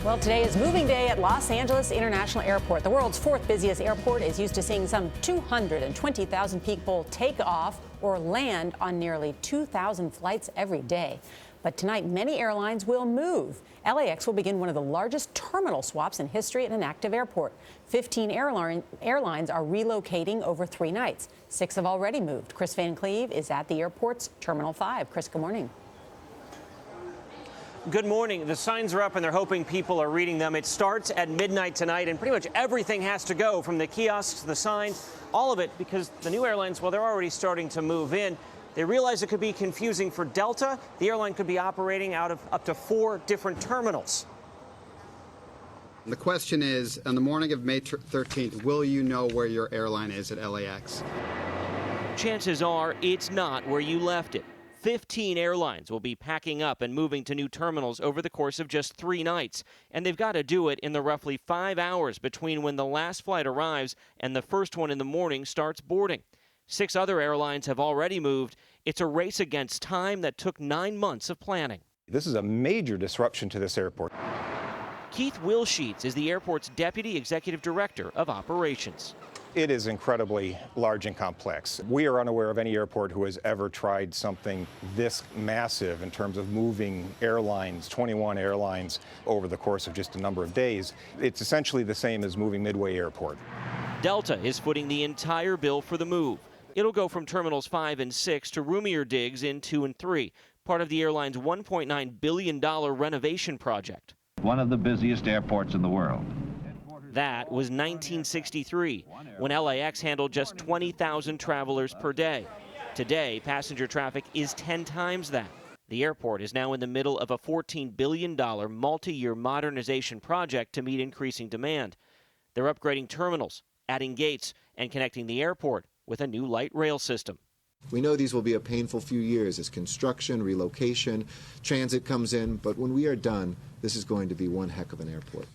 Well, today is moving day at Los Angeles International Airport. The world's fourth busiest airport is used to seeing some 220,000 people take off or land on nearly 2,000 flights every day. But tonight, many airlines will move. LAX will begin one of the largest terminal swaps in history at an active airport. 15 airlines are relocating over 3 nights. 6 have already moved. Kris Van Cleave is at the airport's Terminal 5. Kris, good morning. Good morning. The signs are up and they're hoping people are reading them. It starts at midnight tonight and pretty much everything has to go, from the kiosks to the signs, all of it, because the new airlines, well, they're already starting to move in. They realize it could be confusing for Delta. The airline could be operating out of up to 4 different terminals. The question is, on the morning of May 13th, will you know where your airline is at LAX? Chances are it's not where you left it. 15 airlines will be packing up and moving to new terminals over the course of just 3 nights. And they've got to do it in the roughly 5 hours between when the last flight arrives and the first one in the morning starts boarding. 6 other airlines have already moved. It's a race against time that took 9 months of planning. This is a major disruption to this airport. Keith Wilsheets is the airport's Deputy Executive Director of Operations. It is incredibly large and complex. We are unaware of any airport who has ever tried something this massive in terms of moving airlines, 21 airlines, over the course of just a number of days. It's essentially the same as moving Midway Airport. Delta is footing the entire bill for the move. It'll go from Terminals 5 and 6 to roomier digs in 2 and 3, part of the airline's $1.9 billion renovation project. One of the busiest airports in the world. That was 1963, when LAX handled just 20,000 travelers per day. Today, passenger traffic is 10 times that. The airport is now in the middle of a $14 billion multi-year modernization project to meet increasing demand. They're upgrading terminals, adding gates, and connecting the airport with a new light rail system. We know these will be a painful few years as construction, relocation, transit comes in, but when we are done, this is going to be one heck of an airport.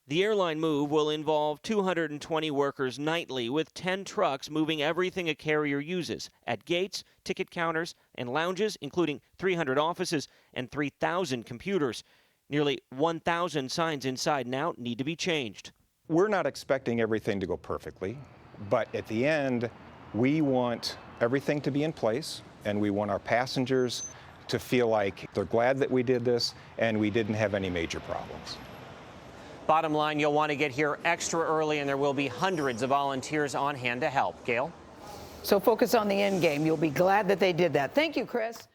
The airline move will involve 220 workers nightly, with 10 trucks moving everything a carrier uses at gates, ticket counters, and lounges, including 300 offices and 3,000 computers. Nearly 1,000 signs inside and out need to be changed. We're not expecting everything to go perfectly, but at the end, we want everything to be in place, and we want our passengers to feel like they're glad that we did this and we didn't have any major problems. Bottom line, you'll want to get here extra early, and there will be hundreds of volunteers on hand to help. Gayle? So focus on the end game. You'll be glad that they did that. Thank you, Kris.